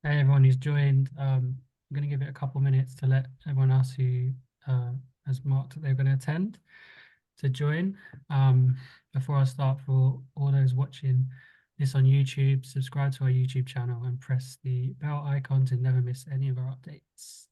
Hey, everyone who's joined. I'm going to give it a couple minutes to let everyone else who has marked that they're going to attend to join. Before I start, for all those watching this on YouTube, subscribe to our YouTube channel and press the bell icon to never miss any of our updates.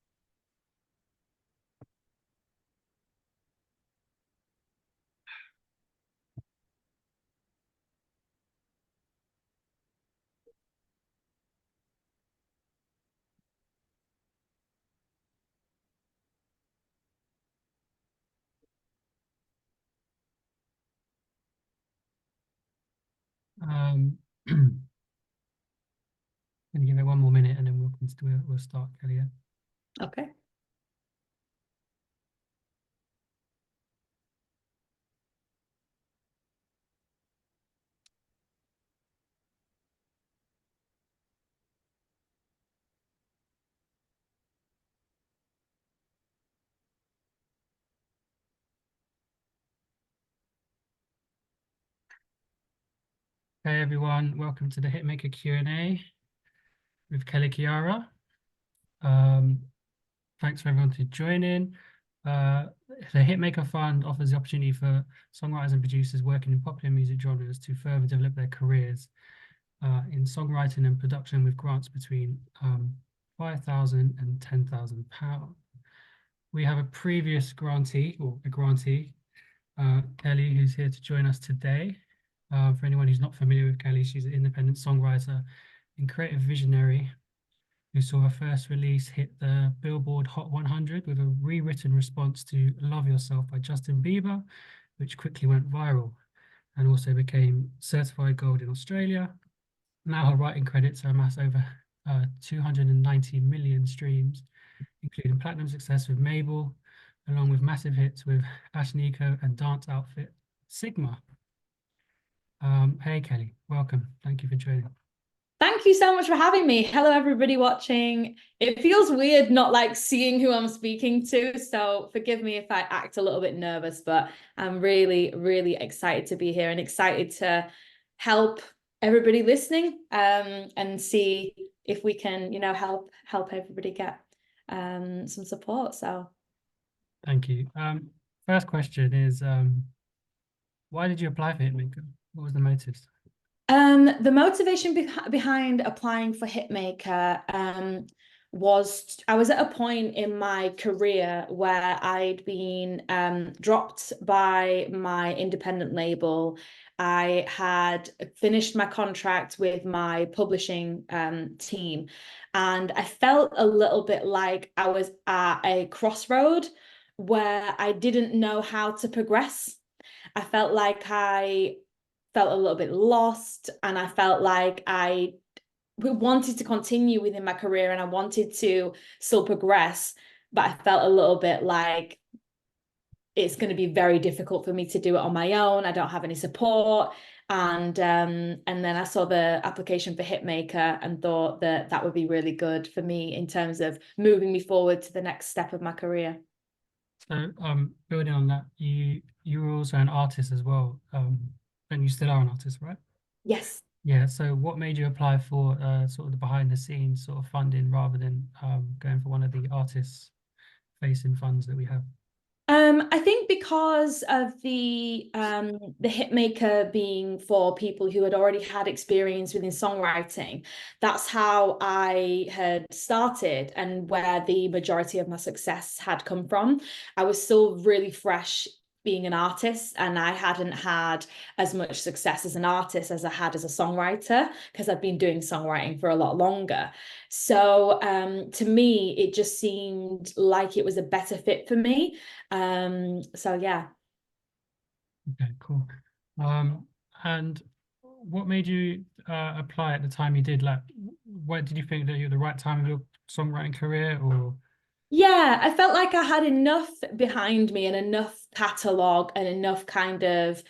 Um, going to give it one more minute and then we'll start, Kelly. Okay. Hey everyone, welcome to the Hitmaker Q&A with Kelly Kiara. Thanks for everyone to join in. The Hitmaker Fund offers the opportunity for songwriters and producers working in popular music genres to further develop their careers in songwriting and production with grants between £5,000 and £10,000. We have a previous grantee, or a grantee, Kelly, who's here to join us today. For anyone who's not familiar with Kelly, she's an independent songwriter and creative visionary who saw her first release hit the Billboard Hot 100 with a rewritten response to Love Yourself by Justin Bieber, which quickly went viral and also became certified gold in Australia. Now her writing credits amass over 290 million streams, including platinum success with Mabel, along with massive hits with Ashnikko and dance outfit Sigma. Hey Kelly, welcome. Thank you for joining. Thank you so much for having me. Hello, everybody watching. It feels weird not like seeing who I'm speaking to, so forgive me if I act a little bit nervous, but I'm really, really excited to be here and excited to help everybody listening and see if we can, help everybody get some support. So Thank you. First question is, why did you apply for Hitmaker? What was the motives? The motivation behind applying for Hitmaker was I was at a point in my career where I'd been dropped by my independent label. I had finished my contract with my publishing team, and I felt a little bit like I was at a crossroad where I didn't know how to progress. I felt like I felt a little bit lost, and I felt like I wanted to continue within my career and I wanted to still progress, but I felt a little bit like it's going to be very difficult for me to do it on my own. I don't have any support. And then I saw the application for Hitmaker and thought that that would be really good for me in terms of moving me forward to the next step of my career. So, building on that, you were also an artist as well, and you still are an artist, right? Yes. Yeah. So, what made you apply for sort of the behind the scenes sort of funding rather than going for one of the artists facing funds that we have? I think because of the Hitmaker being for people who had already had experience within songwriting, that's how I had started and where the majority of my success had come from. I was still really fresh being an artist, and I hadn't had as much success as an artist as I had as a songwriter because I've been doing songwriting for a lot longer. So to me, it just seemed like it was a better fit for me. So yeah. Okay, cool. Um, and what made you apply at the time you did? Like, what did you think that you're the right time of your songwriting career, or? Yeah, I felt like I had enough behind me and enough catalog and enough kind of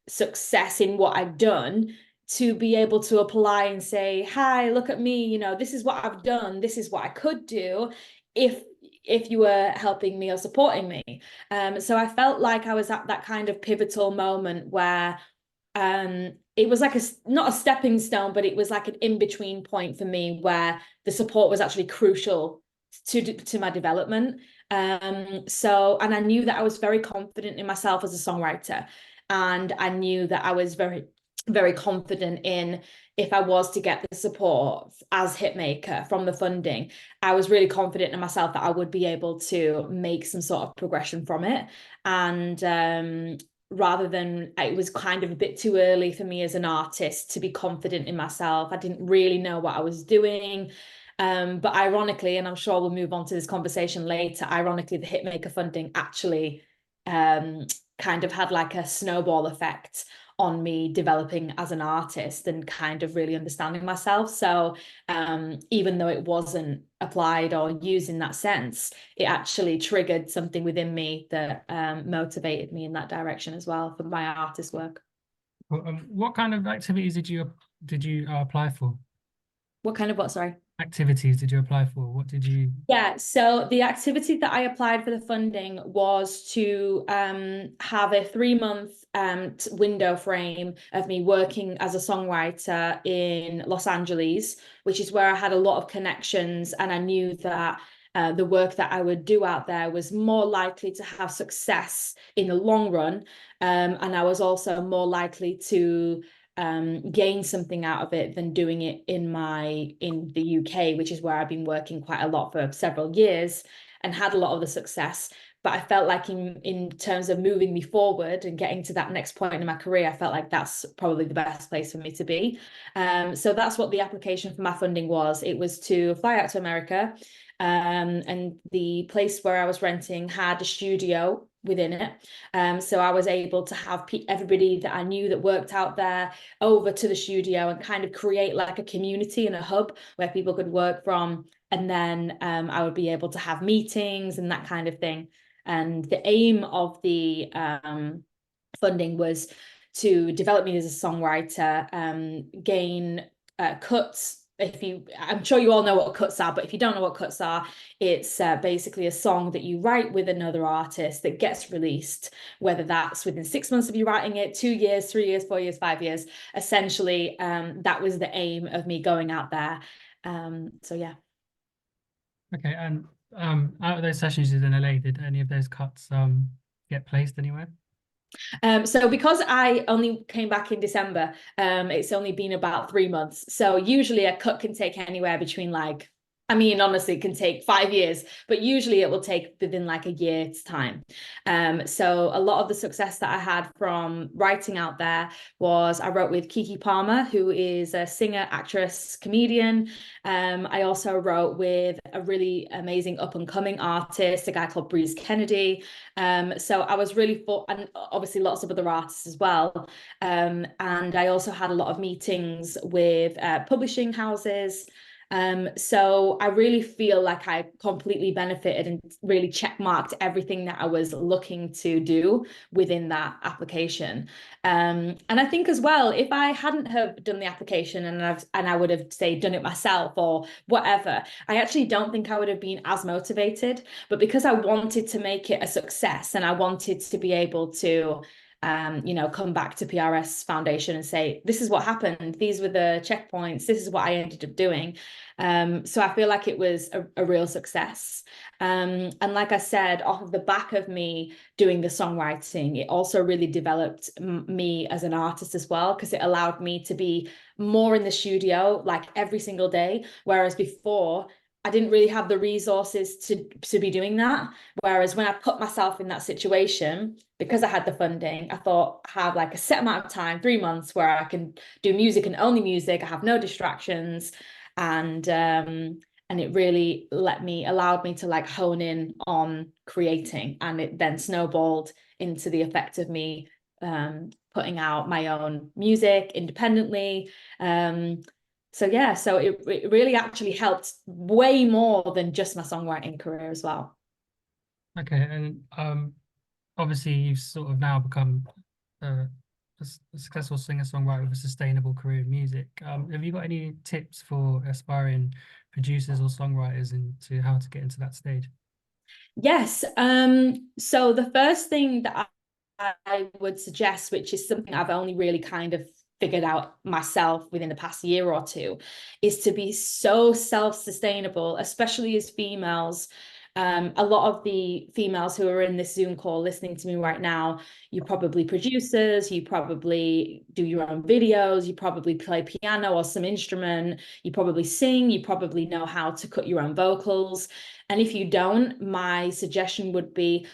success in what I've done to be able to apply and say, "Hi, look at me, this is what I've done, this is what I could do if you were helping me or supporting me." So I felt like I was at that kind of pivotal moment where it was like not a stepping stone, but it was like an in-between point for me where the support was actually crucial to my development. So, and I knew that I was very confident in myself as a songwriter, and I knew that I was very, very confident in, if I was to get the support as Hitmaker from the funding, I was really confident in myself that I would be able to make some sort of progression from it. And rather than, it was kind of a bit too early for me as an artist to be confident in myself. I didn't really know what I was doing. But ironically, and I'm sure we'll move on to this conversation later, ironically, the Hitmaker funding actually kind of had like a snowball effect on me developing as an artist and kind of really understanding myself. So even though it wasn't applied or used in that sense, it actually triggered something within me that motivated me in that direction as well for my artist work. What kind of activities did you apply for? What kind of what, sorry? Activities did you apply for? What did you? Yeah, so the activity that I applied for the funding was to have a 3-month window frame of me working as a songwriter in Los Angeles, which is where I had a lot of connections, and I knew that the work that I would do out there was more likely to have success in the long run, and I was also more likely to gain something out of it than doing it in the UK, which is where I've been working quite a lot for several years and had a lot of the success. But I felt like in terms of moving me forward and getting to that next point in my career, I felt like that's probably the best place for me to be. So that's what the application for my funding was. It was to fly out to America. And the place where I was renting had a studio within it. So I was able to have everybody that I knew that worked out there over to the studio and kind of create like a community and a hub where people could work from. And then I would be able to have meetings and that kind of thing. And the aim of the funding was to develop me as a songwriter, gain cuts. I'm sure you all know what cuts are, but if you don't know what cuts are, it's basically a song that you write with another artist that gets released, whether that's within 6 months of you writing it, 2 years, 3 years, 4 years, 5 years. Essentially, that was the aim of me going out there. So yeah. Okay, and out of those sessions you did in LA, did any of those cuts get placed anywhere? So because I only came back in December, it's only been about 3 months. So usually a cut can take anywhere between like, I mean, honestly, it can take 5 years, but usually it will take within like a year's time. So a lot of the success that I had from writing out there was I wrote with Kiki Palmer, who is a singer, actress, comedian. I also wrote with a really amazing up and coming artist, a guy called Breeze Kennedy. So I was really and obviously lots of other artists as well. And I also had a lot of meetings with publishing houses. So I really feel like I completely benefited and really checkmarked everything that I was looking to do within that application. And I think as well, if I hadn't have done the application and I would have, say, done it myself or whatever, I actually don't think I would have been as motivated. But because I wanted to make it a success and I wanted to be able to come back to PRS Foundation and say, this is what happened. These were the checkpoints. This is what I ended up doing. So I feel like it was a real success. And like I said, off of the back of me doing the songwriting, it also really developed me as an artist as well, because it allowed me to be more in the studio like every single day. Whereas before, I didn't really have the resources to be doing that. Whereas when I put myself in that situation, because I had the funding, I thought I have like a set amount of time, 3 months, where I can do music and only music. I have no distractions. And it really allowed me to like hone in on creating. And it then snowballed into the effect of me putting out my own music independently. So yeah, so it really actually helped way more than just my songwriting career as well. Okay, and obviously you've sort of now become a successful singer-songwriter with a sustainable career in music. Have you got any tips for aspiring producers or songwriters into how to get into that stage? Yes. So the first thing that I would suggest, which is something I've only really kind of figured out myself within the past year or two, is to be so self-sustainable, especially as females. A lot of the females who are in this Zoom call listening to me right now, you're probably producers, you probably do your own videos, you probably play piano or some instrument, you probably sing, you probably know how to cut your own vocals. And if you don't, my suggestion would be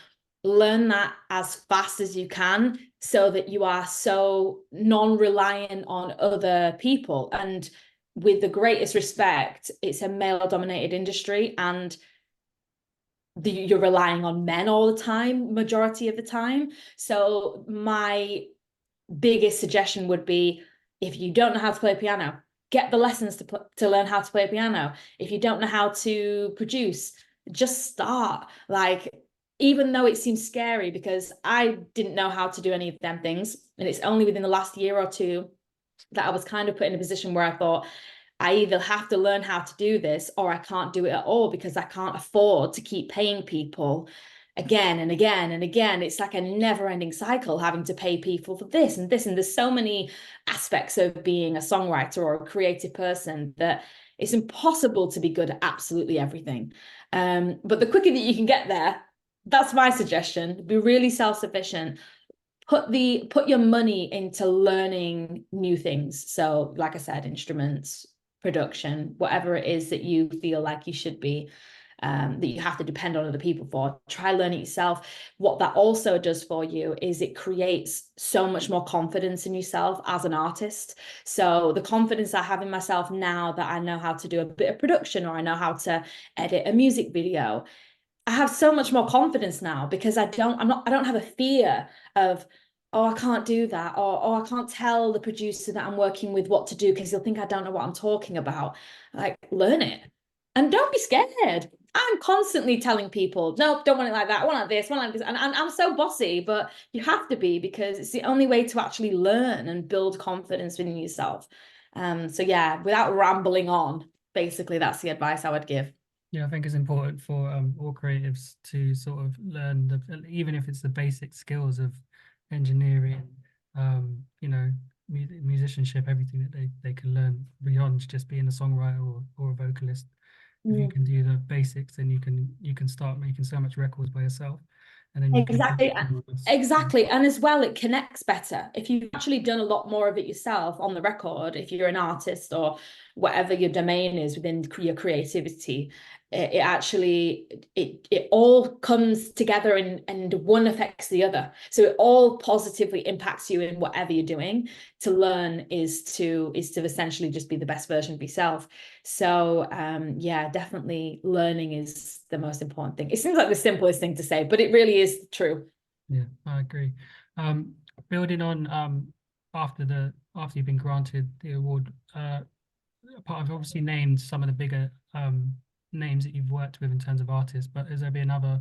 learn that as fast as you can so that you are so non-reliant on other people. And with the greatest respect, it's a male-dominated industry, and you're relying on men all the time, majority of the time. So my biggest suggestion would be, if you don't know how to play piano, get the lessons to learn how to play piano. If you don't know how to produce, just start. Like, even though it seems scary, because I didn't know how to do any of them things, and it's only within the last year or two that I was kind of put in a position where I thought, I either have to learn how to do this or I can't do it at all, because I can't afford to keep paying people again and again and again. It's like a never-ending cycle, having to pay people for this and this. And there's so many aspects of being a songwriter or a creative person that it's impossible to be good at absolutely everything. But the quicker that you can get there, that's my suggestion. Be really self-sufficient. Put your money into learning new things. So, like I said, instruments, production, whatever it is that you feel like you should be, that you have to depend on other people for, try learn it yourself. What that also does for you is it creates so much more confidence in yourself as an artist. So the confidence I have in myself now that I know how to do a bit of production, or I know how to edit a music video, I have so much more confidence now, because I don't have a fear of, oh, I can't do that, or oh, I can't tell the producer that I'm working with what to do because he'll think I don't know what I'm talking about. Like, learn it. And don't be scared. I'm constantly telling people, no, don't want it like that. I want it like this, I want it like this. And I'm so bossy, but you have to be, because it's the only way to actually learn and build confidence within yourself. So yeah, without rambling on, basically that's the advice I would give. Yeah, I think it's important for all creatives to sort of learn even if it's the basic skills of engineering, you know, musicianship, everything that they can learn beyond just being a songwriter or a vocalist. If you Mm. can do the basics, then you can start making so much records by yourself, and then you can Exactly. Exactly. And as well, it connects better. If you've actually done a lot more of it yourself on the record, if you're an artist or whatever your domain is within your creativity, it actually it all comes together, and one affects the other. So it all positively impacts you in whatever you're doing. To learn is to essentially just be the best version of yourself. So yeah, definitely learning is the most important thing. It seems like the simplest thing to say, but it really is true. Yeah, I agree. Um, Building on after you've been granted the award, apart I've obviously named some of the bigger names that you've worked with in terms of artists, but has there been other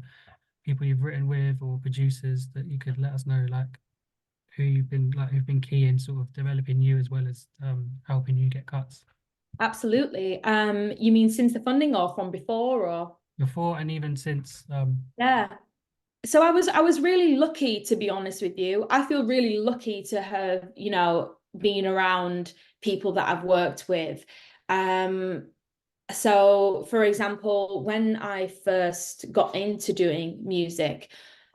people you've written with or producers that you could let us know, like who've been key in sort of developing you as well as helping you get cuts Absolutely. You mean since the funding or from before, or? before and even since? Yeah. So I was really lucky, to be honest with you. I feel really lucky to have, been around people that I've worked with. Um, so for example, when I first got into doing music,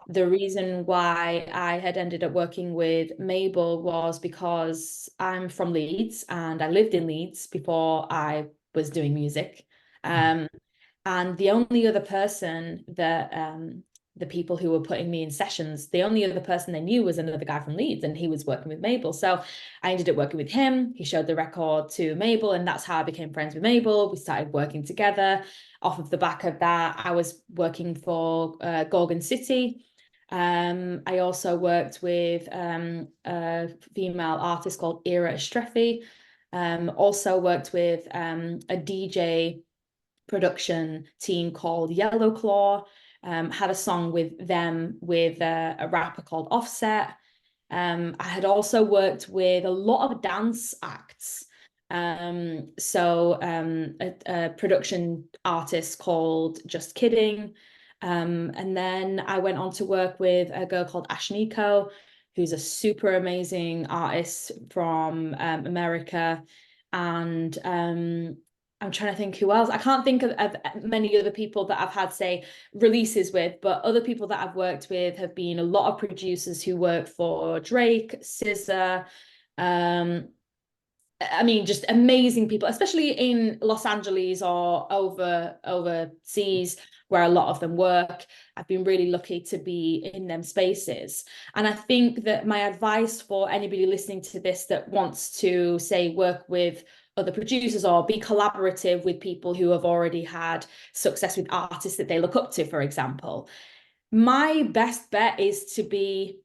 the reason why I had ended up working with Mabel was because I'm from Leeds and I lived in Leeds before I was doing music. Um, and the only other person that the people who were putting me in sessions, the only other person they knew was another guy from Leeds, and he was working with Mabel. So I ended up working with him. He showed the record to Mabel, and that's how I became friends with Mabel. We started working together. Off of the back of that, I was working for Gorgon City. I also worked with a female artist called Ira Estreffi. Also worked with a DJ production team called Yellow Claw. Had a song with them with a rapper called Offset. I had also worked with a lot of dance acts. A production artist called Just Kidding. And then I went on to work with a girl called Ashniko, who's a super amazing artist from America. And I'm trying to think who else. I can't think of many other people that I've had, say, releases with, but other people that I've worked with have been a lot of producers who work for Drake, SZA, I mean, just amazing people, especially in Los Angeles or overseas where a lot of them work. I've been really lucky to be in them spaces. And I think that my advice for anybody listening to this that wants to, say, work with other producers or be collaborative with people who have already had success with artists that they look up to, for example, my best bet is to be,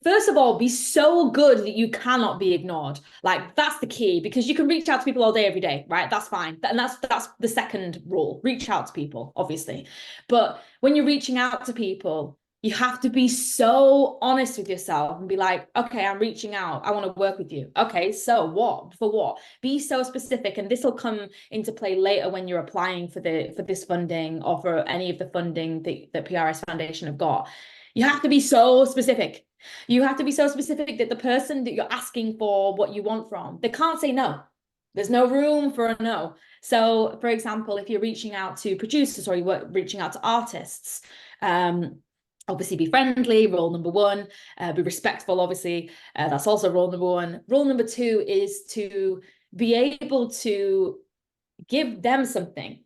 first of all, be so good that you cannot be ignored. Like, that's the key, because you can reach out to people all day, every day, right? That's fine. And that's the second rule. Reach out to people, obviously. But when you're reaching out to people, you have to be so honest with yourself and be like, okay, I'm reaching out. I want to work with you. Okay, so what? For what? Be so specific. And this will come into play later when you're applying for this funding or for any of the funding that PRS Foundation have got. You have to be so specific. You have to be so specific that the person that you're asking for what you want from, they can't say no. There's no room for a no. So, for example, if you're reaching out to producers or you're reaching out to artists, obviously be friendly, rule number one. Be respectful, obviously. That's also rule number one. Rule number two is to be able to give them something.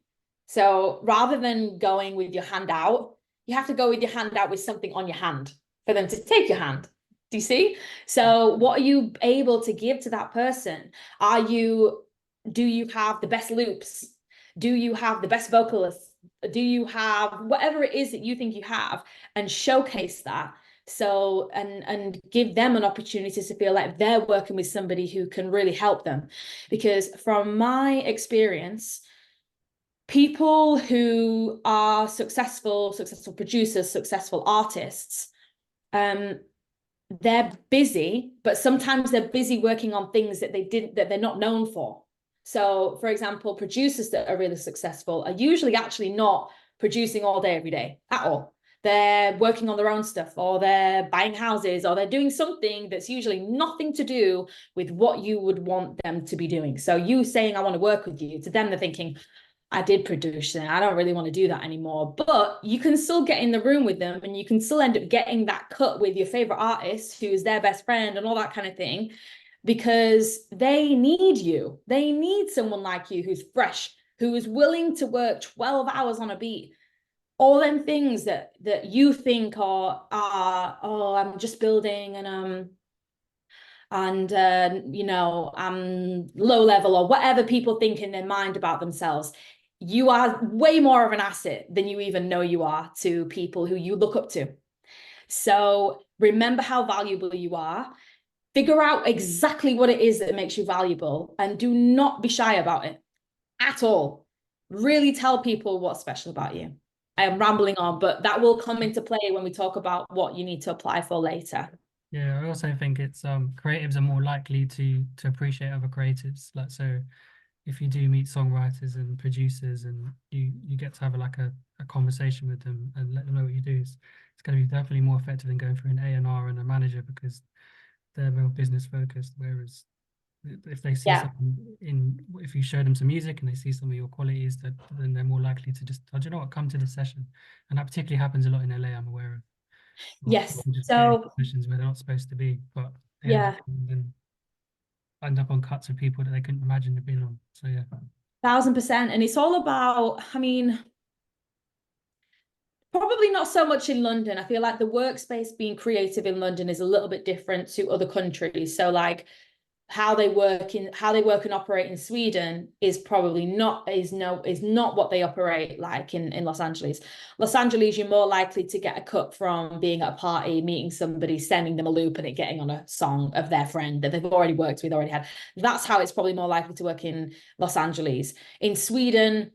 So rather than going with your hand out, you have to go with your hand out with something on your hand for them to take your hand. Do you see? So what are you able to give to that person? Do you have the best loops? Do you have the best vocalists? Do you have whatever it is that you think you have, and showcase that? So, and give them an opportunity to feel like they're working with somebody who can really help them. Because from my experience, people who are successful producers, successful artists, they're busy, but sometimes they're busy working on things that they're not known for. So, for example, producers that are really successful are usually actually not producing all day, every day at all. They're working on their own stuff, or they're buying houses, or they're doing something that's usually nothing to do with what you would want them to be doing. So you saying, I want to work with you, to them, they're thinking, I did produce and I don't really want to do that anymore. But you can still get in the room with them and you can still end up getting that cut with your favorite artist who's their best friend and all that kind of thing, because they need you. They need someone like you who's fresh, who is willing to work 12 hours on a beat. All them things that you think are oh, I'm just building and you know, I'm low level, or whatever people think in their mind about themselves. You are way more of an asset than you even know you are to people who you look up to. So remember how valuable you are. Figure out exactly what it is that makes you valuable, and do not be shy about it at all. Really tell people what's special about you. I am rambling on, but that will come into play when we talk about what you need to apply for later. Yeah, I also think it's creatives are more likely to appreciate other creatives. Like, so if you do meet songwriters and producers and you get to have a conversation with them and let them know what you do, it's going to be definitely more effective than going through an A&R and a manager, because they're real business focused. Whereas if they see Yeah. something if you show them some music and they see some of your qualities, then they're more likely to just, oh, do you know what, come to this session. And that particularly happens a lot in LA, I'm aware of. Yes. People just get into So sessions where they're not supposed to be, but they yeah, end up on cuts with people that they couldn't imagine they've been on. So yeah. 1000%. And it's all about, I mean, probably not so much in London. I feel like the workspace being creative in London is a little bit different to other countries. So like how they work and operate in Sweden is probably not what they operate like in Los Angeles. Los Angeles, you're more likely to get a cut from being at a party, meeting somebody, sending them a loop, and it getting on a song of their friend that they've already worked with, already had. That's how it's probably more likely to work in Los Angeles. In Sweden,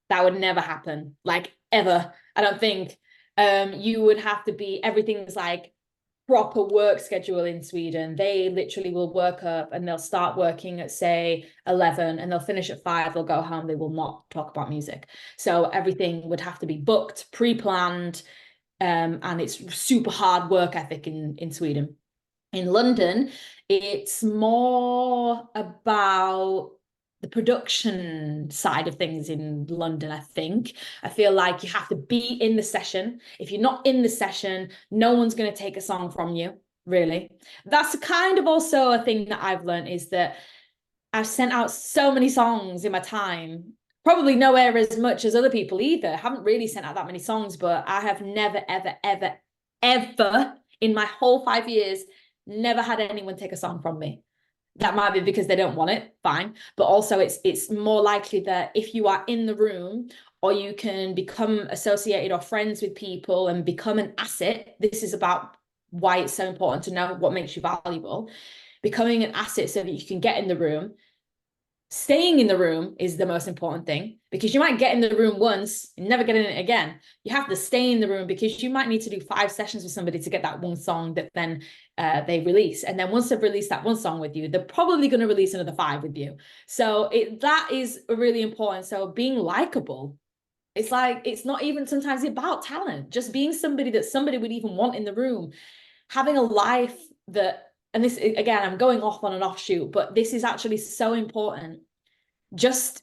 that would never happen, like ever. I don't think. You would have to be, everything's like proper work schedule in Sweden. They literally will work up and they'll start working at, say, 11 and they'll finish at 5. They'll go home. They will not talk about music. So everything would have to be booked, pre-planned, and it's super hard work ethic in Sweden. In London, it's more about the production side of things in London, I think. I feel like you have to be in the session. If you're not in the session, no one's going to take a song from you, really. That's kind of also a thing that I've learned, is that I've sent out so many songs in my time. Probably nowhere as much as other people either. I haven't really sent out that many songs, but I have never, ever, ever, ever in my whole 5 years, never had anyone take a song from me. That might be because they don't want it, fine. But also it's more likely that if you are in the room, or you can become associated or friends with people and become an asset, this is about why it's so important to know what makes you valuable. Becoming an asset so that you can get in the room. Staying in the room is the most important thing, because you might get in the room once and never get in it again. You have to stay in the room because you might need to do 5 sessions with somebody to get that one song that then they release. And then once they've released that one song with you, they're probably going to release another 5 with you. So that is really important. So being likable, it's like, it's not even sometimes about talent, just being somebody that somebody would even want in the room, having a life that, and this, again, I'm going off on an offshoot, but this is actually so important. Just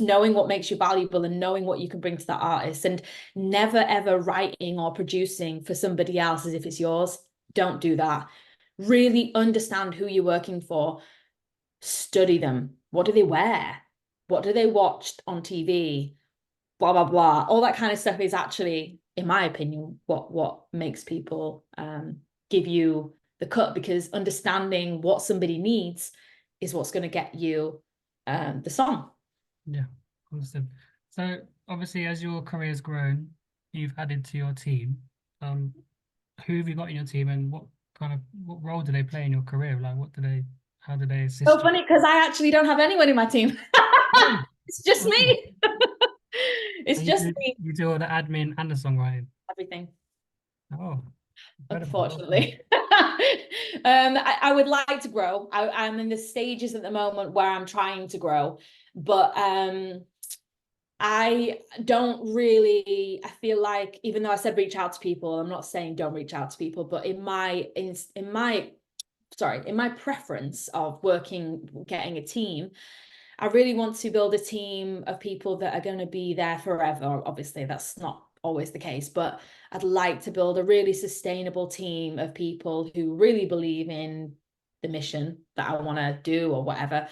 knowing what makes you valuable and knowing what you can bring to that artist, and never ever writing or producing for somebody else as if it's yours. Don't do that. Really understand who you're working for. Study them. What do they wear? What do they watch on TV? Blah, blah, blah. All that kind of stuff is actually, in my opinion, what makes people give you the cut, because understanding what somebody needs is what's going to get you the song. Yeah, understood. So obviously, as your career has grown, you've added to your team. Who have you got in your team, and what role do they play in your career? Like, how do they assist So you? funny, because I actually don't have anyone in my team. Oh, It's just okay. me. It's And just me. you do all the admin and the songwriting. Everything, Oh, incredible. Well done. unfortunately. I would like to grow. I'm in the stages at the moment where I'm trying to grow, but I don't really, I feel like, even though I said reach out to people, I'm not saying don't reach out to people, but in my preference of getting a team, I really want to build a team of people that are going to be there forever. Obviously, that's not always the case, but I'd like to build a really sustainable team of people who really believe in the mission that I want to do or whatever.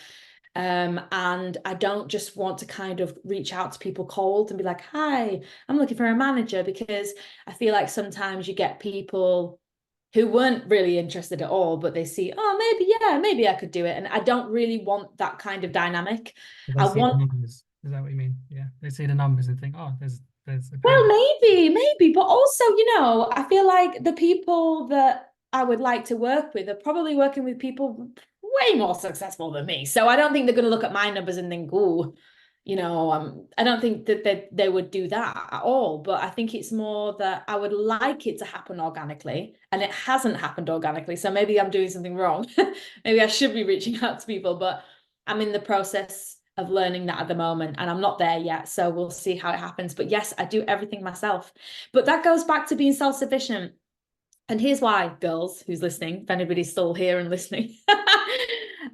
And I don't just want to kind of reach out to people cold and be like, hi, I'm looking for a manager, because I feel like sometimes you get people who weren't really interested at all, but they see, oh, maybe I could do it. And I don't really want that kind of dynamic. Do they I see the want, numbers? Is that what you mean? Yeah, they see the numbers and think, oh, there's a well, candidate. maybe, but also, I feel like the people that I would like to work with are probably working with people way more successful than me. So I don't think they're going to look at my numbers and think, oh, I don't think that they would do that at all. But I think it's more that I would like it to happen organically, and it hasn't happened organically. So maybe I'm doing something wrong. Maybe I should be reaching out to people, but I'm in the process of learning that at the moment, and I'm not there yet. So we'll see how it happens. But yes, I do everything myself. But that goes back to being self-sufficient. And here's why, girls who's listening, if anybody's still here and listening,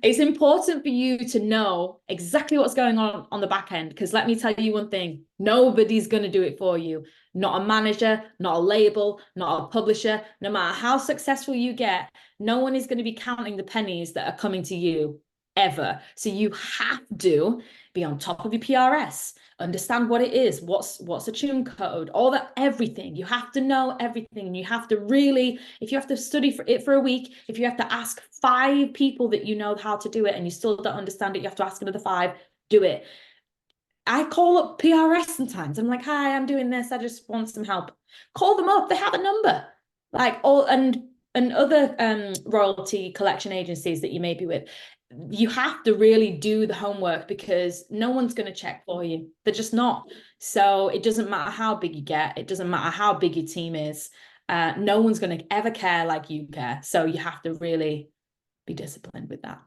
it's important for you to know exactly what's going on the back end. Because let me tell you one thing, nobody's going to do it for you. Not a manager, not a label, not a publisher. No matter how successful you get, no one is going to be counting the pennies that are coming to you ever. So you have to be on top of your PRS, understand what it is, what's a tune code, all that, everything. You have to know everything, and you have to really, if you have to study for it for a week, if you have to ask 5 people that you know how to do it and you still don't understand it, you have to ask another 5. Do it. I call up PRS sometimes. I'm like, hi, I'm doing this, I just want some help. Call them up, they have a number. Like, all and other royalty collection agencies that you may be with, you have to really do the homework, because no one's going to check for you. They're just not. So it doesn't matter how big you get. It doesn't matter how big your team is. No one's going to ever care like you care. So you have to really be disciplined with that.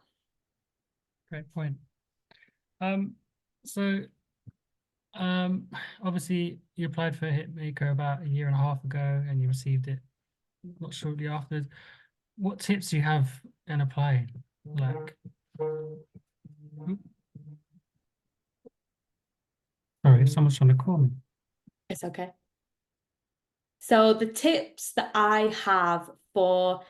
Great point. So obviously you applied for Hitmaker about a year and a half ago and you received it not shortly afterwards. What tips do you have in applying? Like, sorry, someone's trying to call me. It's okay. So the tips that I have for,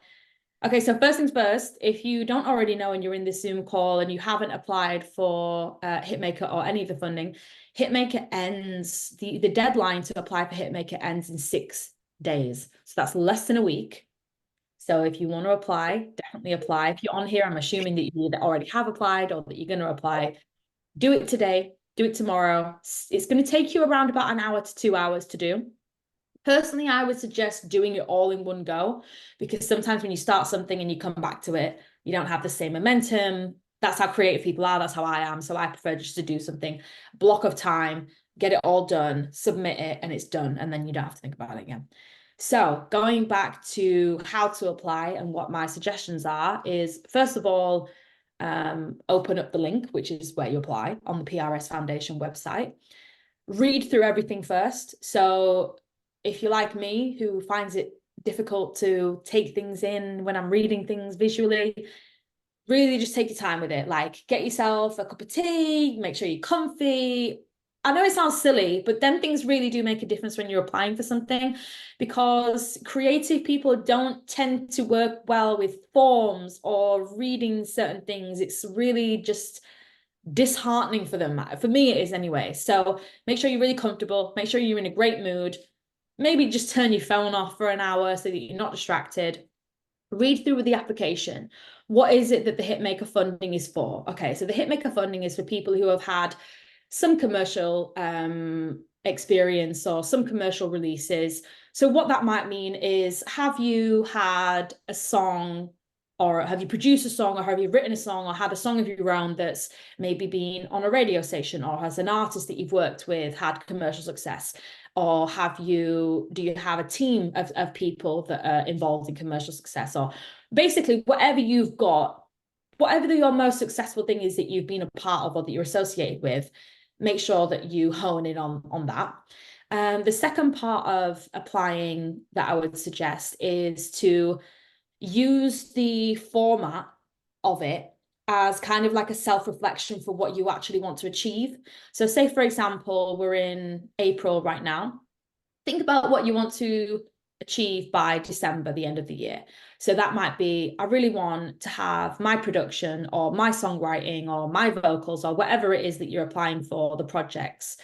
okay, so first things first, if you don't already know and you're in this Zoom call and you haven't applied for Hitmaker or any of the funding, Hitmaker ends, the deadline to apply for Hitmaker ends in 6 days. So that's less than a week. So if you want to apply, definitely apply. If you're on here, I'm assuming that you already have applied or that you're going to apply. Do it today, do it tomorrow. It's going to take you around about an hour to 2 hours to do. Personally, I would suggest doing it all in one go, because sometimes when you start something and you come back to it, you don't have the same momentum. That's how creative people are. That's how I am. So I prefer just to do something, block of time, get it all done, submit it, and it's done. And then you don't have to think about it again. So going back to how to apply and what my suggestions are is, first of all, open up the link, which is where you apply on the PRS Foundation website. Read through everything first. So if you're like me, who finds it difficult to take things in when I'm reading things visually, really just take your time with it. Like, get yourself a cup of tea, make sure you're comfy. I know it sounds silly, but then things really do make a difference when you're applying for something, because creative people don't tend to work well with forms or reading certain things. It's really just disheartening for them. For me, it is anyway. So make sure you're really comfortable, make sure you're in a great mood. Maybe just turn your phone off for an hour so that you're not distracted. Read through the application. What is it that the Hitmaker funding is for? Okay, so the Hitmaker funding is for people who have had some commercial experience or some commercial releases. So what that might mean is, have you had a song, or have you produced a song, or have you written a song, or had a song of your own that's maybe been on a radio station, or has an artist that you've worked with had commercial success? Or do you have a team of people that are involved in commercial success? Or basically whatever you've got, whatever your most successful thing is that you've been a part of or that you're associated with, make sure that you hone in on that. The second part of applying that I would suggest is to use the format of it as kind of like a self-reflection for what you actually want to achieve. So say, for example, we're in April right now. Think about what you want to achieve by December, the end of the year. So that might be, I really want to have my production or my songwriting or my vocals or whatever it is that you're applying for, the projects.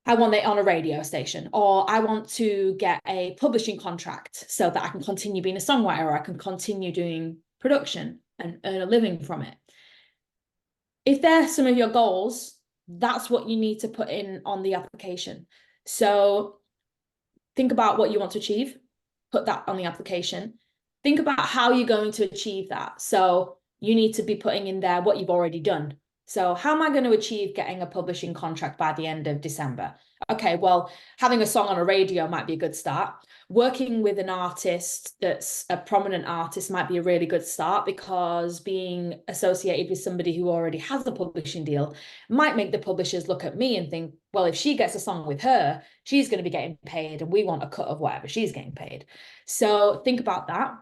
I want it on a radio station, or I want to get a publishing contract so that I can continue being a songwriter, or I can continue doing production and earn a living from it. If they're some of your goals, that's what you need to put in on the application. So think about what you want to achieve, put that on the application. Think about how you're going to achieve that. So you need to be putting in there what you've already done. So how am I going to achieve getting a publishing contract by the end of December? Okay, well, having a song on a radio might be a good start. Working with an artist that's a prominent artist might be a really good start, because being associated with somebody who already has a publishing deal might make the publishers look at me and think, well, if she gets a song with her, she's going to be getting paid and we want a cut of whatever she's getting paid. So think about that.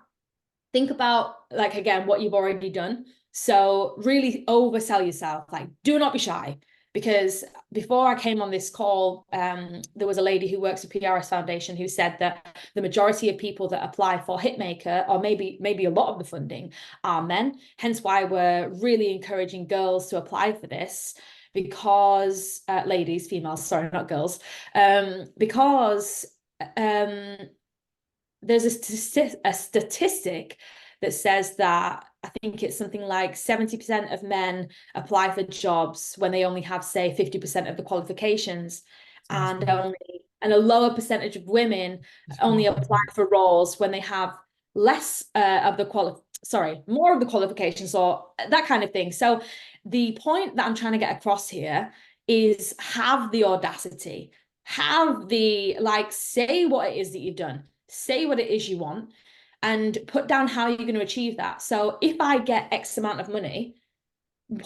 Think about, like, again, what you've already done. So really oversell yourself. Like, do not be shy. Because before I came on this call, there was a lady who works at PRS Foundation who said that the majority of people that apply for Hitmaker, or maybe a lot of the funding, are men. Hence why we're really encouraging girls to apply for this, because ladies, females, sorry, not girls, because there's a statistic that says that, I think it's something like 70% of men apply for jobs when they only have, say, 50% of the qualifications, and a lower percentage of women only apply for roles when they have less of the more of the qualifications, or that kind of thing. So the point that I'm trying to get across here is, have the audacity, have the, like, say what it is that you've done. say what it is you want, and put down how you're going to achieve that. So if I get X amount of money,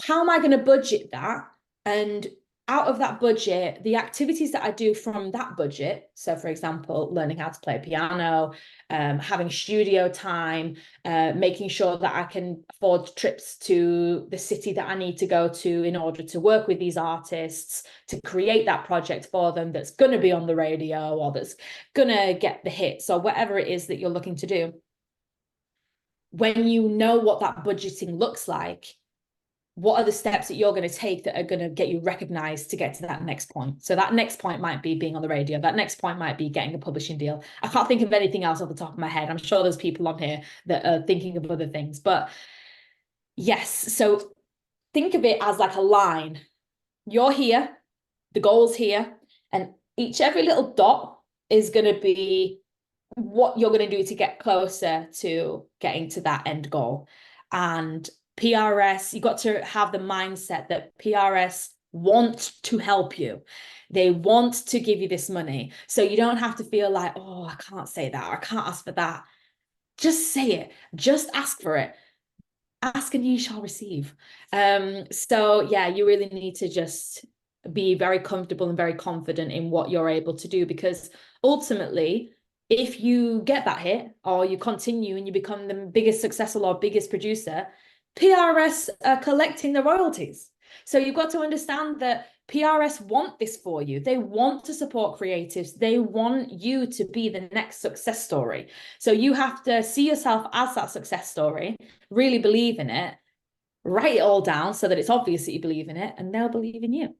how am I going to budget that? And out of that budget, the activities that I do from that budget, so for example, learning how to play piano, having studio time, making sure that I can afford trips to the city that I need to go to in order to work with these artists, to create that project for them that's going to be on the radio or that's going to get the hits or whatever it is that you're looking to do. When you know what that budgeting looks like, what are the steps that you're going to take that are going to get you recognized to get to that next point? So that next point might be being on the radio. That next point might be getting a publishing deal. I can't think of anything else off the top of my head. I'm sure there's people on here that are thinking of other things, but yes. So think of it as like a line. You're here, the goal's here, and every little dot is going to be what you're going to do to get closer to getting to that end goal. And PRS, you got to have the mindset that PRS want to help you. They want to give you this money. So you don't have to feel like, oh, I can't say that, or I can't ask for that. Just say it. Just ask for it. Ask and ye shall receive. So yeah, you really need to just be very comfortable and very confident in what you're able to do, because ultimately, if you get that hit or you continue and you become the biggest successful or biggest producer, PRS are collecting the royalties. So you've got to understand that PRS want this for you. They want to support creatives. They want you to be the next success story. So you have to see yourself as that success story, really believe in it, write it all down so that it's obvious that you believe in it, and they'll believe in you.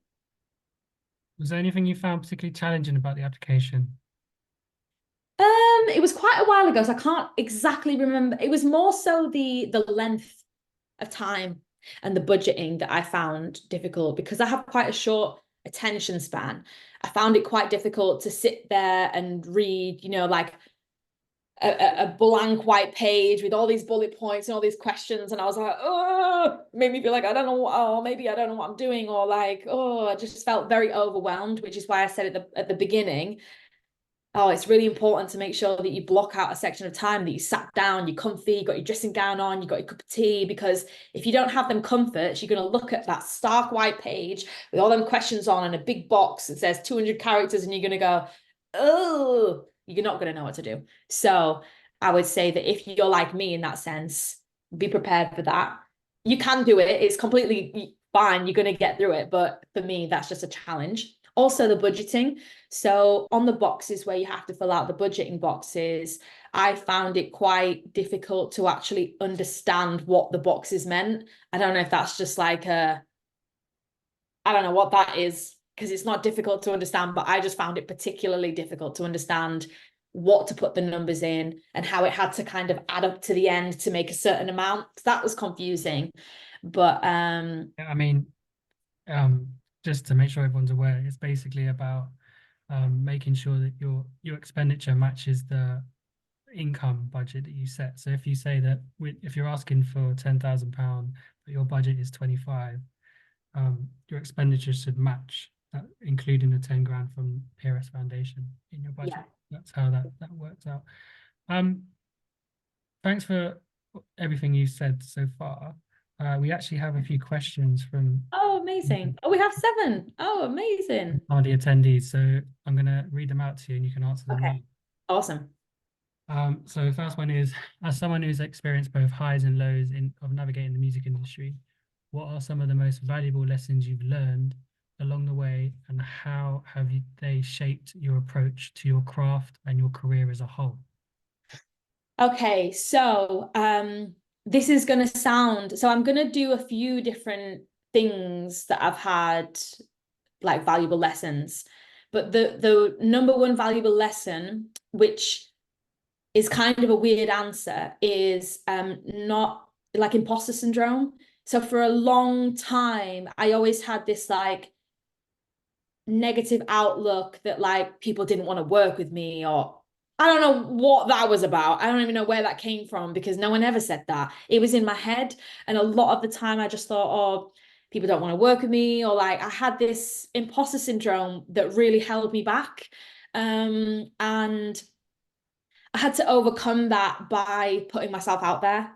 Was there anything you found particularly challenging about the application? It was quite a while ago, so I can't exactly remember. It was more so the length of time and the budgeting that I found difficult, because I have quite a short attention span. I found it quite difficult to sit there and read, like a blank white page with all these bullet points and all these questions. And I was like, oh, made me feel like I don't know, or maybe I don't know what I'm doing, or like, oh, I just felt very overwhelmed, which is why I said at the beginning, oh, it's really important to make sure that you block out a section of time that you sat down, you're comfy, you got your dressing gown on, you got your cup of tea, because if you don't have them comforts, you're going to look at that stark white page with all them questions on and a big box that says 200 characters, and you're going to go, oh, you're not going to know what to do. So I would say that if you're like me in that sense, be prepared for that. You can do it. It's completely fine. You're going to get through it. But for me, that's just a challenge. Also, the budgeting. So on the boxes where you have to fill out the budgeting boxes, I found it quite difficult to actually understand what the boxes meant. I don't know if that's just like I don't know what that is, because it's not difficult to understand, but I just found it particularly difficult to understand what to put the numbers in and how it had to kind of add up to the end to make a certain amount. That was confusing. But I mean, just to make sure everyone's aware, it's basically about making sure that your expenditure matches the income budget that you set. So if you say that if you're asking for £10,000, but your budget is 25, your expenditure should match that, including the 10 grand from PRS Foundation in your budget. yeah. That's how that works out. Thanks for everything you said so far. We actually have a few questions from Oh, amazing. Oh, we have 7. Oh, amazing. some of the attendees, so I'm going to read them out to you and you can answer them now. Okay. Awesome. So the first one is, as someone who's experienced both highs and lows of navigating the music industry, what are some of the most valuable lessons you've learned along the way, and how have they shaped your approach to your craft and your career as a whole? Okay, so this is going to sound, so I'm going to do a few different things that I've had like valuable lessons. But the number one valuable lesson, which is kind of a weird answer, is not like imposter syndrome. So for a long time, I always had this like negative outlook that like people didn't want to work with me, or I don't know what that was about. I don't even know where that came from, because no one ever said that. It was in my head. And a lot of the time I just thought, oh, people don't want to work with me, or like I had this imposter syndrome that really held me back. And I had to overcome that by putting myself out there.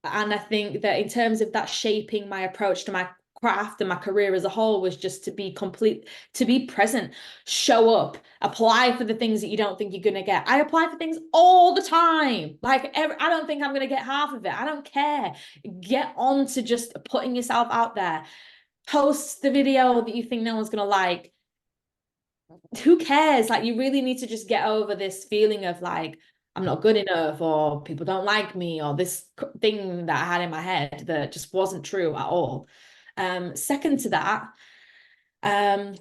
And I think that in terms of that shaping my approach to my craft and my career as a whole was just to be complete, to be present, show up, apply for the things that you don't think you're going to get. I apply for things all the time. Like I don't think I'm going to get half of it. I don't care. Get on to just putting yourself out there. Post the video that you think no one's going to like. Who cares? Like, you really need to just get over this feeling of like, I'm not good enough, or people don't like me, or this thing that I had in my head that just wasn't true at all. Second to that,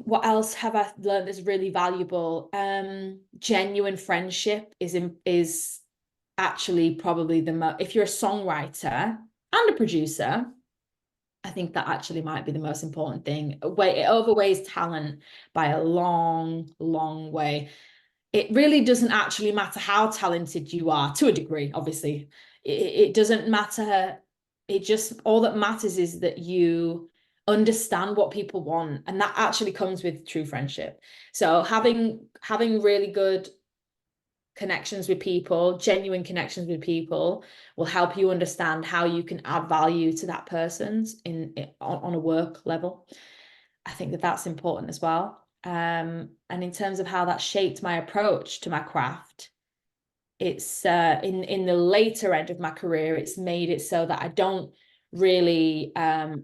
what else have I learned that's really valuable? Genuine friendship is actually probably the most, if you're a songwriter and a producer, I think that actually might be the most important thing. It overweighs talent by a long, long way. It really doesn't actually matter how talented you are, to a degree, obviously. It doesn't matter. It just, all that matters is that you understand what people want. And that actually comes with true friendship. So having really good connections with people, genuine connections with people, will help you understand how you can add value to that person's on a work level. I think that that's important as well. And in terms of how that shaped my approach to my craft, it's in the later end of my career, it's made it so that I don't really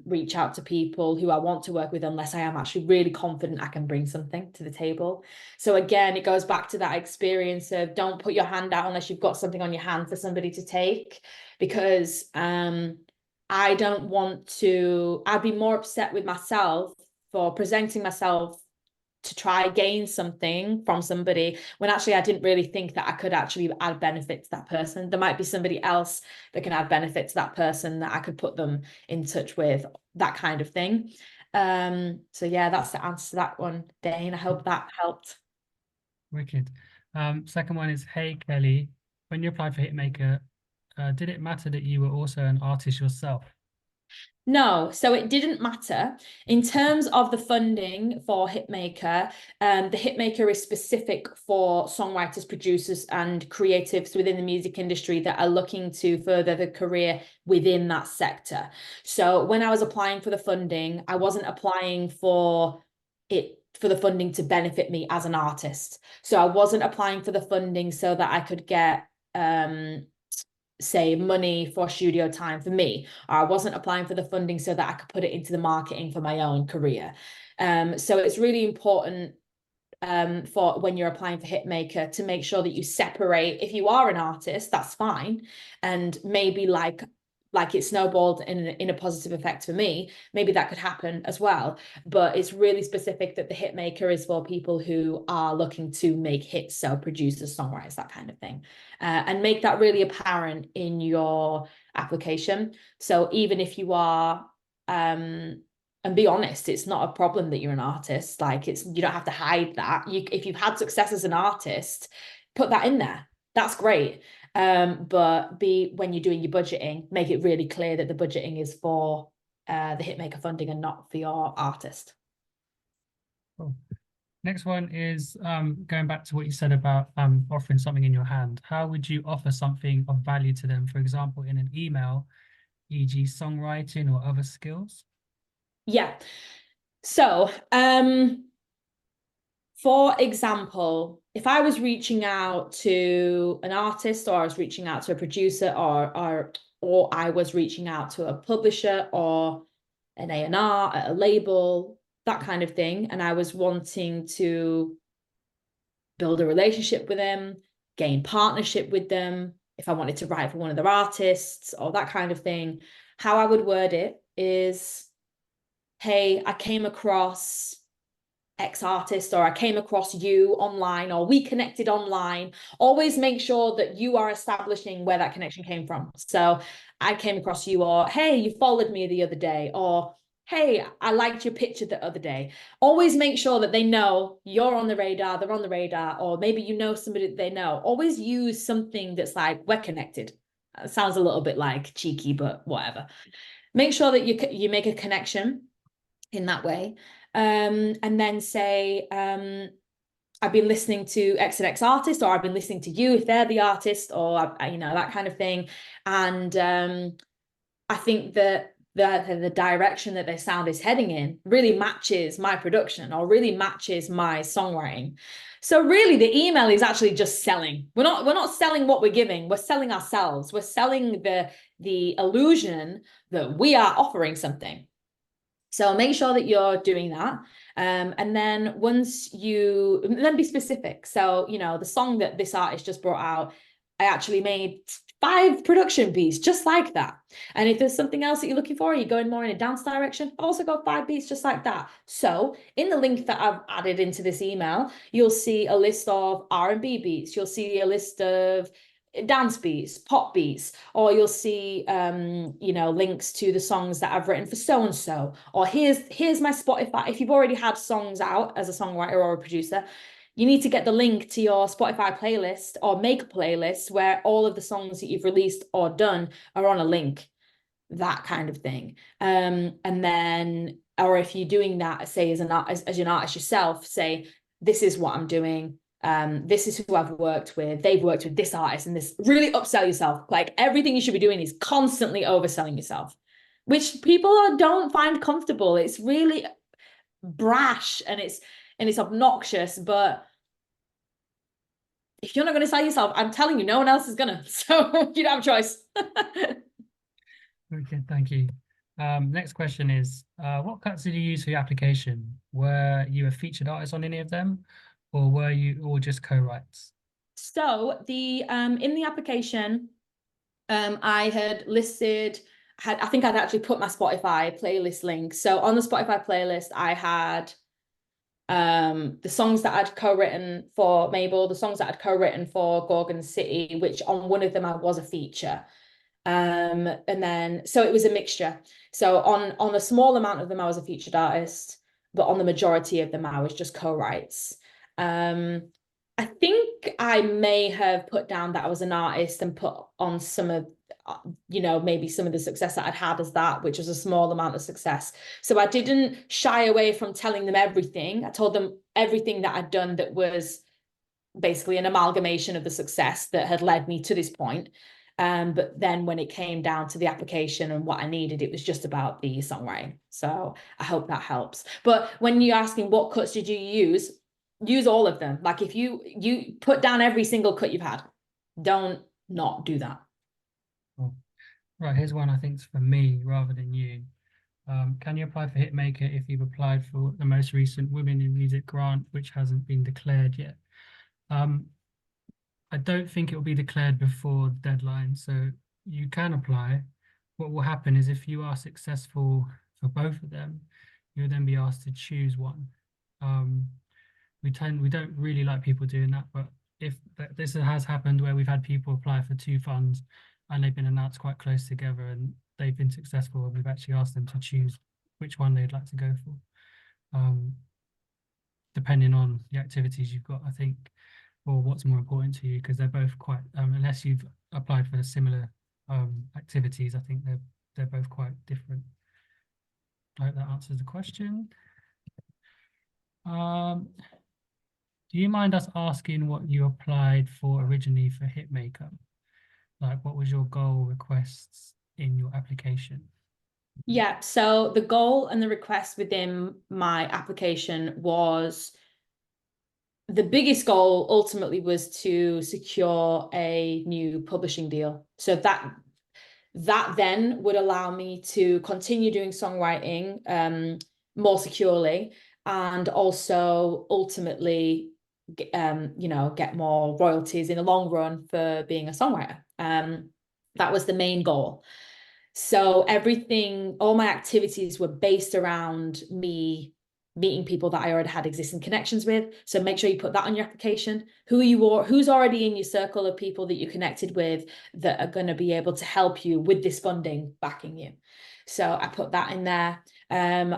reach out to people who I want to work with unless I am actually really confident I can bring something to the table. So again, it goes back to that experience of don't put your hand out unless you've got something on your hand for somebody to take, because I don't want to, I'd be more upset with myself for presenting myself to try gain something from somebody when actually I didn't really think that I could actually add benefit to that person. There might be somebody else that can add benefit to that person that I could put them in touch with, that kind of thing. So yeah, that's the answer to that one, Dane. I hope that helped. Wicked. Second one is, hey Kelly, when you applied for Hitmaker, did it matter that you were also an artist yourself? No, so it didn't matter. In terms of the funding for Hitmaker, the Hitmaker is specific for songwriters, producers, and creatives within the music industry that are looking to further their career within that sector. So when I was applying for the funding, I wasn't applying for the funding to benefit me as an artist. So I wasn't applying for the funding so that I could get say money for studio time for me, or I wasn't applying for the funding so that I could put it into the marketing for my own career. So it's really important for when you're applying for Hitmaker to make sure that you separate. If you are an artist, that's fine, and maybe like it snowballed in a positive effect for me, maybe that could happen as well. But it's really specific that the Hitmaker is for people who are looking to make hits, so producers, songwriters, that kind of thing. And make that really apparent in your application. So even if you are and be honest, it's not a problem that you're an artist. Like, it's, you don't have to hide that. If you've had success as an artist, put that in there. That's great. But when you're doing your budgeting, make it really clear that the budgeting is for the Hitmaker funding and not for your artist. Cool. Next one is going back to what you said about offering something in your hand. How would you offer something of value to them, for example, in an email, e.g. songwriting or other skills? Yeah. So, for example, if I was reaching out to an artist, or I was reaching out to a producer, or I was reaching out to a publisher or an A&R at a label, that kind of thing, and I was wanting to build a relationship with them, gain partnership with them, if I wanted to write for one of their artists or that kind of thing, how I would word it is, hey, I came across X artist, or I came across you online, or we connected online. Always make sure that you are establishing where that connection came from. So I came across you, or hey, you followed me the other day, or hey, I liked your picture the other day. Always make sure that they know you're on the radar, they're on the radar, or maybe you know somebody that they know. Always use something that's like, we're connected. It sounds a little bit like cheeky, but whatever. Make sure that you make a connection in that way. And then say, I've been listening to X and X artist, or I've been listening to you if they're the artist, or you know, that kind of thing. And I think that the direction that their sound is heading in really matches my production or really matches my songwriting. So really the email is actually just selling. We're not selling what we're giving, we're selling ourselves. We're selling the illusion that we are offering something. So make sure that you're doing that. And then then be specific. So, you know, the song that this artist just brought out, I actually made 5 production beats just like that. And if there's something else that you're looking for, you're going more in a dance direction, I've also got 5 beats just like that. So in the link that I've added into this email, you'll see a list of R&B beats. You'll see a list of dance beats, pop beats, or you'll see you know, links to the songs that I've written for so and so, or here's my Spotify. If you've already had songs out as a songwriter or a producer, you need to get the link to your Spotify playlist or make a playlist where all of the songs that you've released or done are on a link, that kind of thing. And then, or if you're doing that, say as an artist yourself, say, this is what I'm doing. This is who I've worked with. They've worked with this artist, and this, really upsell yourself. Like, everything you should be doing is constantly overselling yourself, which people don't find comfortable. It's really brash and it's obnoxious, but if you're not going to sell yourself, I'm telling you, no one else is gonna. So you don't have a choice. Okay, thank you. Next question is, what cuts did you use for your application? Were you a featured artist on any of them, or were you all just co-writes? So the in the application, I had listed, I think I'd actually put my Spotify playlist link. So on the Spotify playlist, I had the songs that I'd co-written for Mabel, the songs that I'd co-written for Gorgon City, which on one of them I was a feature. And then so it was a mixture. So on a small amount of them I was a featured artist, but on the majority of them I was just co-writes. I think I may have put down that I was an artist and put on some of, you know, maybe some of the success that I'd had as that, which was a small amount of success. So I didn't shy away from telling them everything. I told them everything that I'd done that was basically an amalgamation of the success that had led me to this point. But then when it came down to the application and what I needed, it was just about the songwriting. So I hope that helps. But when you're asking what cuts did you use all of them. Like, if you put down every single cut you've had, don't not do that. Cool. Right, here's one I think's for me rather than you. Can you apply for Hitmaker if you've applied for the most recent Women in Music grant, which hasn't been declared yet? I don't think it will be declared before the deadline, so you can apply. What will happen is if you are successful for both of them, you'll then be asked to choose one. We don't really like people doing that, but if this has happened where we've had people apply for 2 funds and they've been announced quite close together and they've been successful, and we've actually asked them to choose which one they'd like to go for. Depending on the activities you've got, I think, or what's more important to you, because they're both quite, unless you've applied for similar activities, I think they're both quite different. I hope that answers the question. Do you mind us asking what you applied for originally for Hitmaker? Like, what was your goal requests in your application? Yeah, so the goal and the request within my application was, the biggest goal ultimately was to secure a new publishing deal. So that then would allow me to continue doing songwriting more securely, and also ultimately you know, get more royalties in the long run for being a songwriter. That was the main goal. So everything, all my activities were based around me meeting people that I already had existing connections with. So make sure you put that on your application. Who's already in your circle of people that you connected with that are going to be able to help you with this funding backing you. So I put that in there.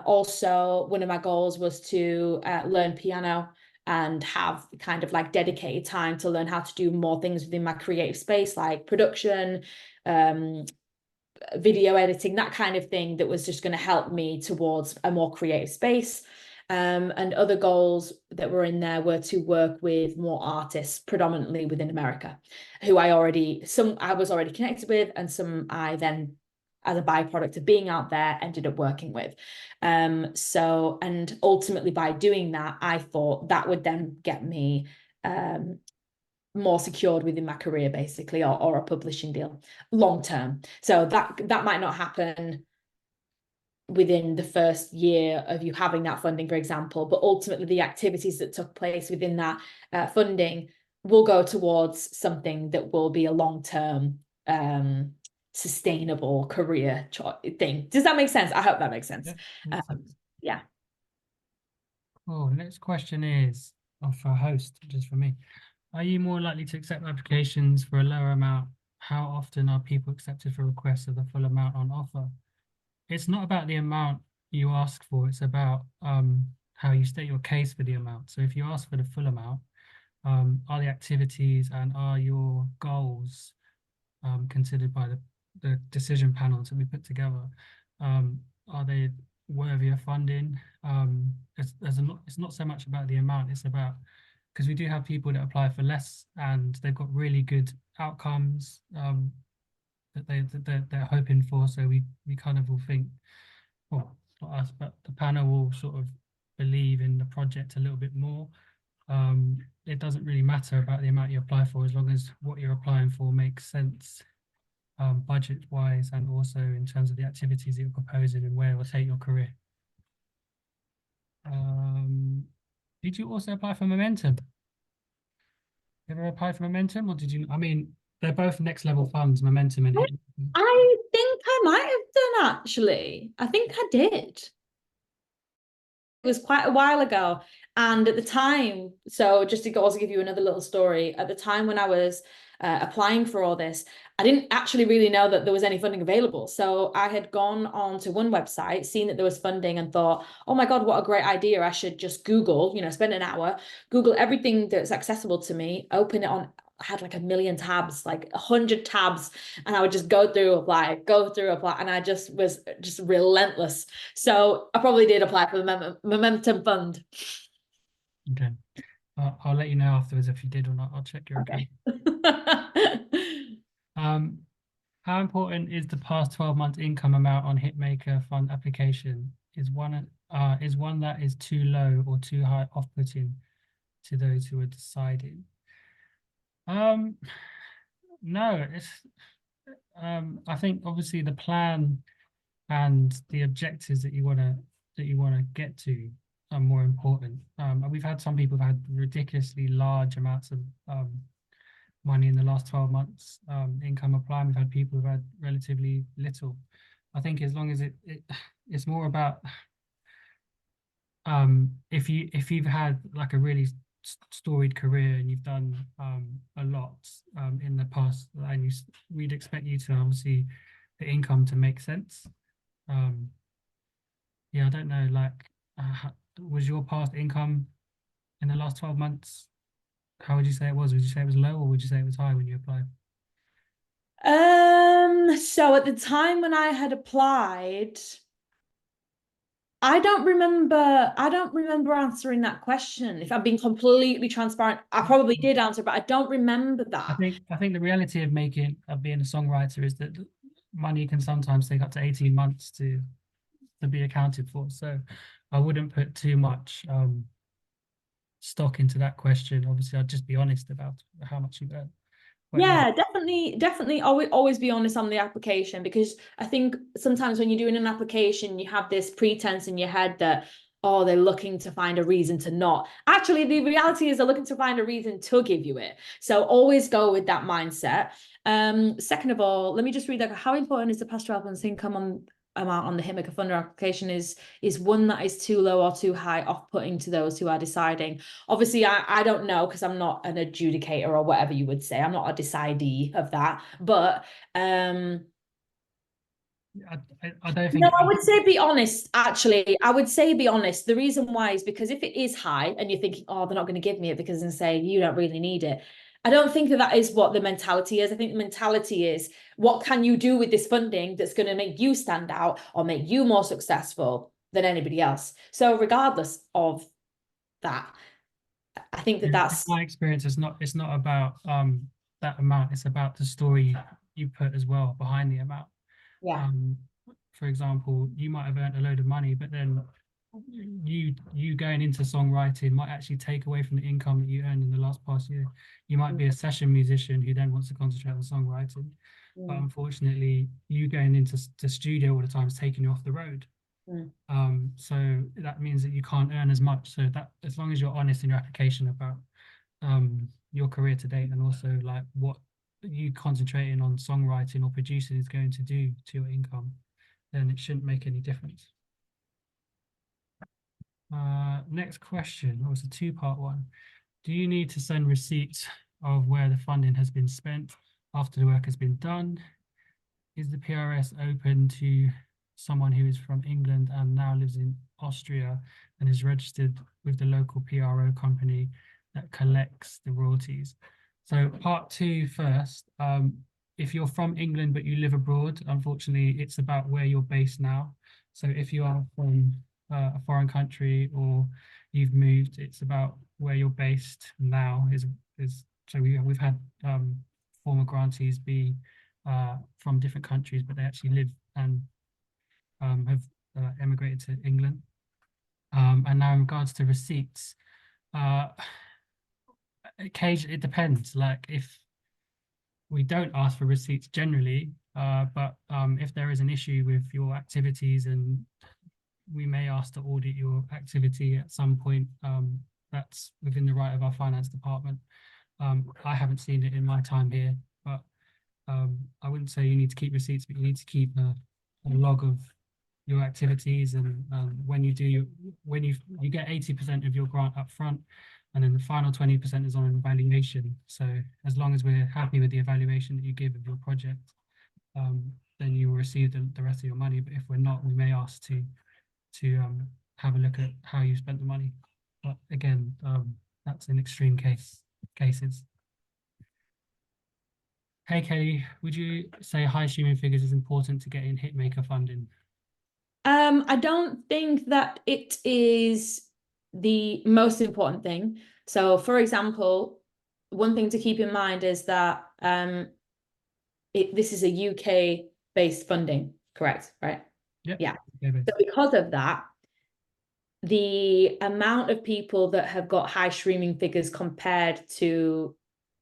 Also, one of my goals was to learn piano and have kind of like dedicated time to learn how to do more things within my creative space, like production, video editing, that kind of thing, that was just going to help me towards a more creative space. And other goals that were in there were to work with more artists, predominantly within America, who some I was already connected with, and some I then, as a byproduct of being out there, ended up working with. So, and ultimately by doing that, I thought that would then get me more secured within my career, basically, or a publishing deal long term. So that might not happen within the first year of you having that funding, for example, but ultimately the activities that took place within that funding will go towards something that will be a long-term sustainable career thing. Does that make sense? I hope that makes sense. Yeah, makes sense. Yeah. Cool. Next question is for a host, just for me. Are you more likely to accept applications for a lower amount? How often are people accepted for requests of the full amount on offer? It's not about the amount you ask for, it's about how you state your case for the amount. So if you ask for the full amount, are the activities and are your goals considered by the decision panels that we put together? Are they worthy of funding? It's not so much about the amount, it's about, because we do have people that apply for less and they've got really good outcomes that they're hoping for. So we kind of will think, well, not us, but the panel will sort of believe in the project a little bit more. It doesn't really matter about the amount you apply for, as long as what you're applying for makes sense, budget wise, and also in terms of the activities that you're proposing and where it will take your career. Did you also apply for Momentum? You ever apply for Momentum, or did you? I mean, they're both next level funds, Momentum and Hitmaker. I think I might have done, actually. I think I did. It was quite a while ago. And at the time, so just to also give you another little story, at the time when I was applying for all this, I didn't actually really know that there was any funding available. So I had gone on to one website, seen that there was funding, and thought, oh my God, what a great idea. I should just Google, spend an hour, Google everything that's accessible to me, open it on, I had like a million tabs, like 100 tabs, and I would just go through, apply, and I just was just relentless. So I probably did apply for the Momentum Fund. Okay. I'll let you know afterwards if you did or not. I'll check your account. How important is the past 12 months income amount on Hitmaker fund application? Is one that is too low or too high off-putting to those who are deciding? No, it's I think obviously the plan and the objectives that you want to get to are more important. And we've had some people who've had ridiculously large amounts of money in the last 12 months income applying. We've had people who've had relatively little. I think as long as it's more about if you've had like a really storied career and you've done a lot in the past, and we'd expect you to obviously the income to make sense. Yeah, I don't know, like was your past income in the last 12 months, how would you say it was? Would you say it was low, or would you say it was high when you applied? So at the time when I had applied, I don't remember answering that question. If I'm being completely transparent, I probably did answer, but I don't remember that. I think the reality of being a songwriter is that money can sometimes take up to 18 months to be accounted for. So I wouldn't put too much stock into that question. Obviously, I'd just be honest about how much you earn. Yeah, definitely always be honest on the application, because I think sometimes when you're doing an application, you have this pretense in your head that, oh, they're looking to find a reason to not. Actually, the reality is they're looking to find a reason to give you it. So always go with that mindset. Second of all, let me just read that. How important is the past 12 months income amount on the Hitmaker funder application? Is one that is too low or too high off-putting to those who are deciding? Obviously, I don't know, because I'm not an adjudicator or whatever you would say. I'm not a decidee of that. But I don't think. no, I would say be honest, actually. I would say be honest. The reason why is because if it is high and you're thinking, oh, they're not going to give me it because they say you don't really need it, I don't think that is what the mentality is. I think the mentality is, what can you do with this funding that's going to make you stand out or make you more successful? than anybody else. So regardless of that, I think that In that's my experience, it's not about that amount, it's about the story you put as well behind the amount. yeah. Um, for example, you might have earned a load of money, but then you going into songwriting might actually take away from the income that you earned in the last past year. You might be a session musician who then wants to concentrate on songwriting, but Mm, unfortunately, you going into the studio all the time is taking you off the road. mm, So that means that you can't earn as much. So that as long as you're honest in your application about your career to date and also like what you concentrating on songwriting or producing is going to do to your income, then it shouldn't make any difference. Next question. Oh, it's a two-part one. Do you need to send receipts of where the funding has been spent after the work has been done? Is the PRS open to someone who is from England and now lives in Austria and is registered with the local PRO company that collects the royalties? So part two first. If you're from England but you live abroad, unfortunately, it's about where you're based now. So if you are from a foreign country or you've moved, it's about where you're based now. Is so we've had former grantees be from different countries, but they actually live and have emigrated to England. And now in regards to receipts, uh, occasionally it depends. Like if we don't ask for receipts generally, but if there is an issue with your activities and we may ask to audit your activity at some point, that's within the right of our finance department. I haven't seen it in my time here, but I wouldn't say you need to keep receipts, but you need to keep a log of your activities and when you get 80% of your grant up front, and then the final 20% is on an evaluation. So as long as we're happy with the evaluation that you give of your project, then you will receive the rest of your money. But if we're not, we may ask to have a look at how you spent the money. But again, that's in extreme cases. Hey Kelly, would you say high streaming figures is important to getting Hitmaker funding? I don't think that it is the most important thing. So, for example, one thing to keep in mind is that this is a UK based funding, correct? Right? Yep. Yeah. Okay, So because of that, the amount of people that have got high streaming figures compared to,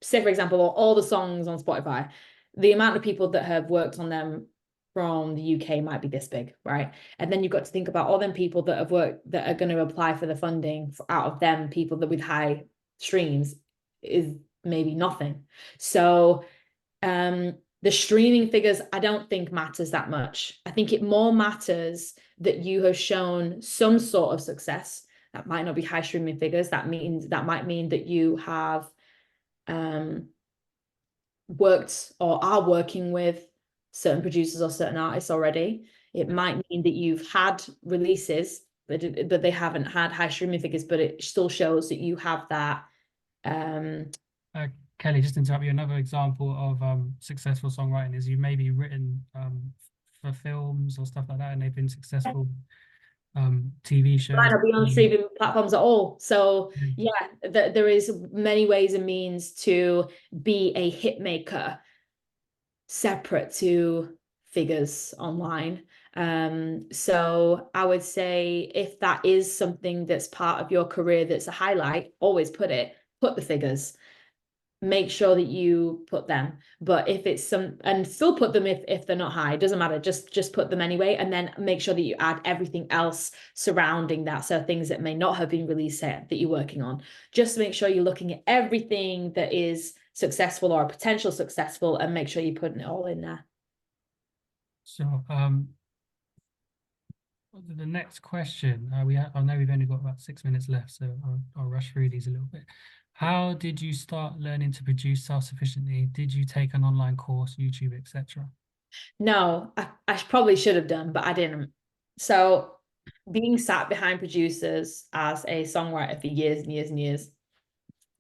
say, for example, all the songs on Spotify, the amount of people that have worked on them from the UK might be this big, right? And then you've got to think about all them people that have worked that are going to apply for the funding out of them, people that with high streams is maybe nothing. So the streaming figures I don't think matters that much. I think it more matters that you have shown some sort of success. That might not be high streaming figures. That might mean that you have worked or are working with certain producers or certain artists already. It might mean that you've had releases, but they haven't had high streaming figures, but it still shows that you have that. Kelly, just to interrupt you, another example of successful songwriting is you maybe written for films or stuff like that, and they've been successful TV Might shows. not be on streaming platforms at all. So Yeah. yeah, there is many ways and means to be a hit maker separate to figures online. So I would say if that is something that's part of your career that's a highlight, always put the figures. Make sure that you put them. But if it's some, and still put them if they're not high, it doesn't matter. Just put them anyway, and then make sure that you add everything else surrounding that. So things that may not have been released yet that you're working on. Just make sure you're looking at everything that is successful or potential successful, and make sure you're putting it all in there. So the next question, I know we've only got about 6 minutes left, so I'll rush through these a little bit. How did you start learning to produce self-sufficiently? Did you take an online course, YouTube, etc.? No, I probably should have done, but I didn't. So being sat behind producers as a songwriter for years and years and years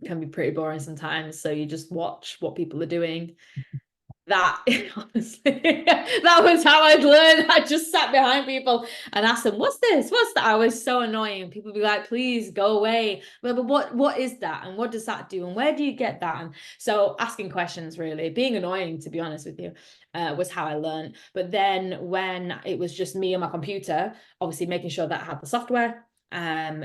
can be pretty boring sometimes. So you just watch what people are doing. That honestly, that was how I'd learn. I just sat behind people and asked them, "What's this? What's that?" I was so annoying. People would be like, "Please go away." But what is that? And what does that do? And where do you get that? And so asking questions, really being annoying, to be honest with you, was how I learned. But then when it was just me and my computer, obviously making sure that I had the software,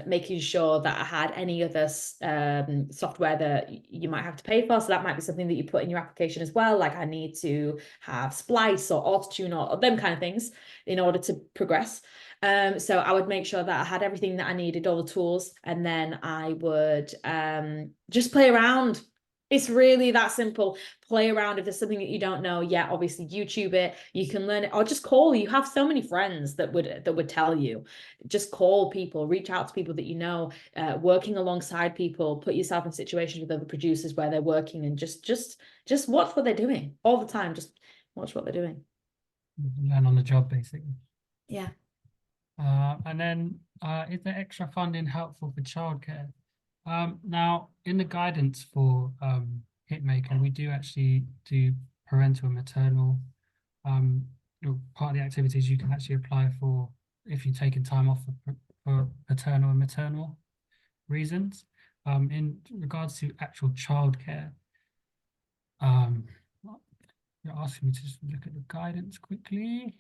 making sure that I had any other software that you might have to pay for. So that might be something that you put in your application as well. Like I need to have Splice or Autotune or them kind of things in order to progress. So I would make sure that I had everything that I needed, all the tools, and then I would just play around. It's really that simple. Play around. If there's something that you don't know, yeah, obviously YouTube it. You can learn it, or just call. You have so many friends that would tell you. Just call people, reach out to people that you know, working alongside people, put yourself in situations with other producers where they're working, and just watch what they're doing all the time. Just watch what they're doing. Learn on the job, basically. Yeah. And then, is there extra funding helpful for childcare? Now, in the guidance for Hitmaker, we do actually do parental and maternal. Part of the activities you can actually apply for if you're taking time off for paternal and maternal reasons. In regards to actual childcare, um, you're asking me to just look at the guidance quickly.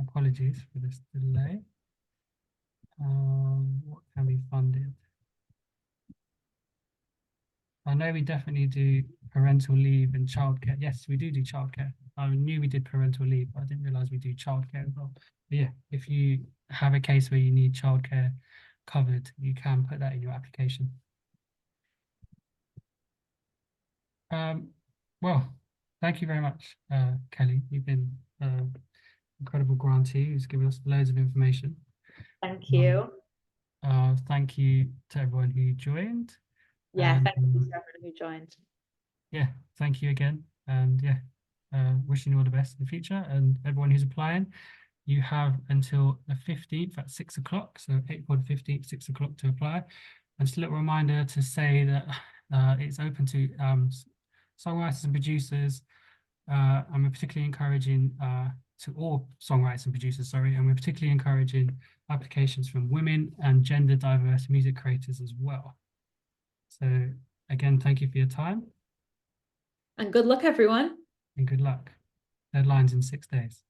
Apologies for this delay. What can be funded? I know we definitely do parental leave and childcare. Yes, we do childcare. I knew we did parental leave, but I didn't realize we do childcare as well. But yeah, if you have a case where you need childcare covered, you can put that in your application. Well, thank you very much, Kelly. You've been incredible grantee who's given us loads of information. Thank Um, you. Thank you to everyone who joined. Yeah, And thank you to everyone who joined. yeah, thank you again. And yeah, wishing you all the best in the future. And everyone who's applying, you have until the 15th at 6 o'clock. So April the 15th, 6 o'clock to apply. And just a little reminder to say that it's open to songwriters and producers. And we're particularly encouraging to all songwriters and producers, sorry, and we're particularly encouraging applications from women and gender diverse music creators as well. So again, thank you for your time And good luck, everyone. and good luck. Deadline's in 6 days.